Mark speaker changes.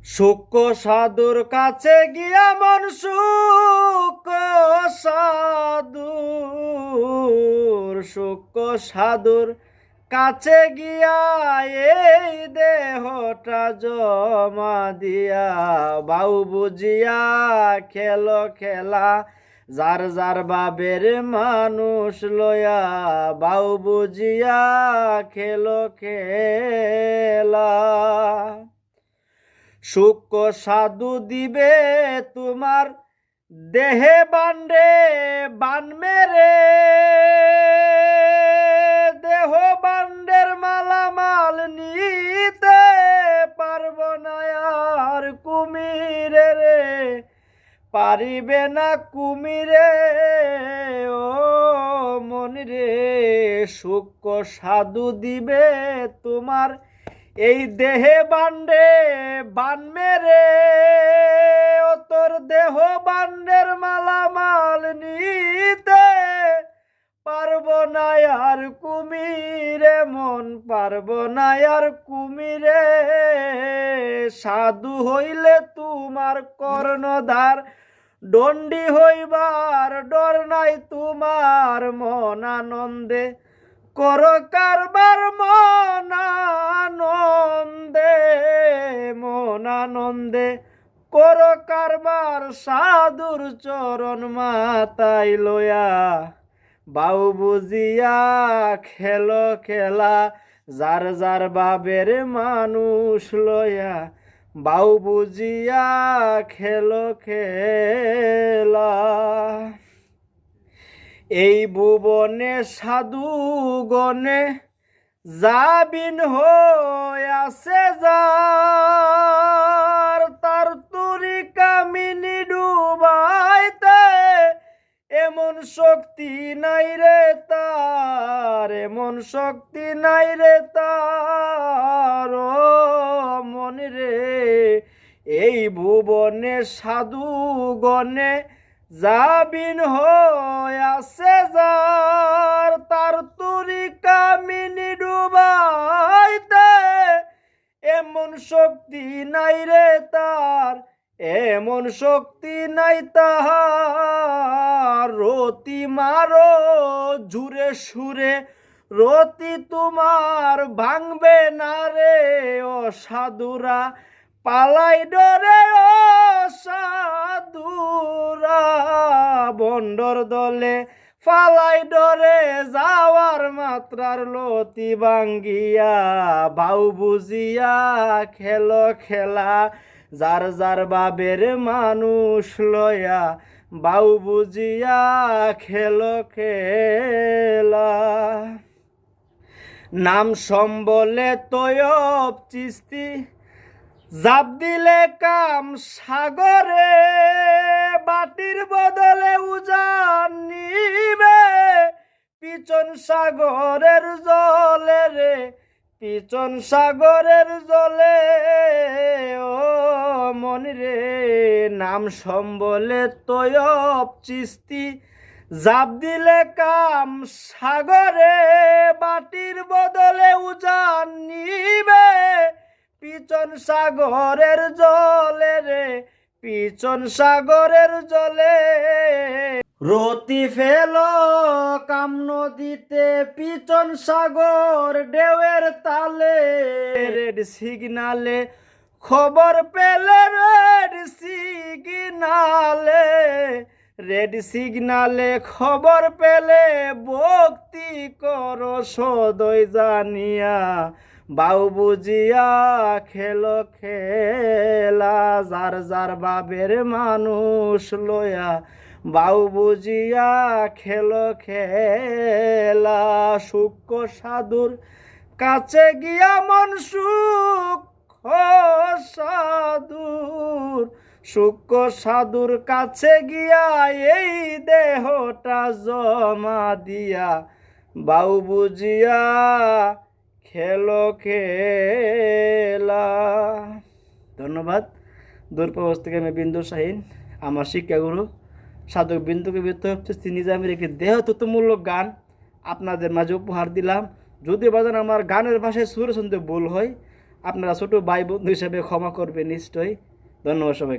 Speaker 1: সূক্ষ্ম সাধুর কাছে গিয়া মন সূক্ষ্ম সাধুর কাছে গিয়া এই দেহটা জমা দিয়া বাউ বুঝিয়া খেলো খেলা যার যার বাবের মানুষ লয়া বাউ বুঝিয়া খেলো খেলা। সূক্ষ্ম সাধু দিবে তোমার দেহে বান্ডে বান মেরে, দেহ বান্ডের মালামাল নিতে পারব না আর কুমিরে রে, পারিবে না কুমিরে ও মন রে। সূক্ষ্ম সাধু দিবে তোমার এই দেহে বান্ডে বান মেরে, ও তোর দেহ বান্ডের মালামাল নিতে পারব না আর কুমিরে মন, পারব না আর কুমিরে। সাধু হইলে তোমার কর্ণধার দণ্ডি হইবার ডর নাই তোমার, মন আনন্দে কর কারবার মন আনন্দে কর কারবার সাধুর চরণ মাতাই লয়া বাউ বুঝিয়া খেলো খেলা যার যার বাবের মানুষ লয়া বাউ বুঝিয়া খেলো খেলা। এই ভুবনে সাধু গণে যাবিন হইয়াছে যার, তার তুরি কামিনী ডুবাইতে এমন শক্তি নাই রে তার, এমন শক্তি নাই রে তার ও মন রে। এই ভুবনে সাধু গণে যাবিন হইয়াছে যার, তার তুরি কামিনী ডুবাইতে এমন শক্তি নাই রে তার, এমন শক্তি নাই তাহার। রতি মারো জুরে সুরে রতি তোমার ভাঙবে না রে ও সাধুরা, পালাই ডরে ও সাধুরা বন্ডর দলে পালাই ডরে যাওয়ার মাত্রার লতি ভাঙ্গিয়া বাউ বুঝিয়া খেলো খেলা যার যার বাবের মানুষ লয়া বাউ বুঝিয়া খেলো খেলা। নাম সম্বলে তয়ব চিস্তি জাপ দিলে কাম সাগরে, বাটির বদলে উজান নিবে পিছন সাগরের জলে রে, পিছন সাগরের জলে ও মন রে। নাম সম্বলে তয়ব চিস্তি জাপ দিলে কাম সাগরে, বাটির বদলে উজান নিবে পিছন সাগরের জলে রে, পিছন সাগরের জলে। রতি ফেল কাম নদীতে পিছন সাগর ঢেউয়ের তালে, রেড সিগনালে খবর পেলে রেড সিগনালে, রেড সিগনালে খবর পেলে ভক্তি করো সদয় জানিয়া বাউ বুঝিয়া খেলো খেলা যার যার বাবের মানুষ লয়া বাউ বুঝিয়া খেলো খেলা। সূক্ষ্ম সাধুর কাছে গিয়া মন সূক্ষ্ম সাধুর কাছে গিয়া এই দেহটা জমা দিয়া বাউ বুঝিয়া খেলো খেলা। ধন্যবাদ। দূরপ্রবাস থেকে আমি বিন্দু শাহিন, আমার শিক্ষাগুরু সাধক বিন্দুকে চিস্তি নিজামের একটি দেহতত্ত্বমূলক গান আপনাদের মাঝে উপহার দিলাম। যদি বাজান আমার গানের ভাষায় সুরে শুনতে ভুল হয় আপনারা ছোট ভাই বন্ধু হিসেবে ক্ষমা করবেন নিশ্চয়ই। ধন্যবাদ সবাই।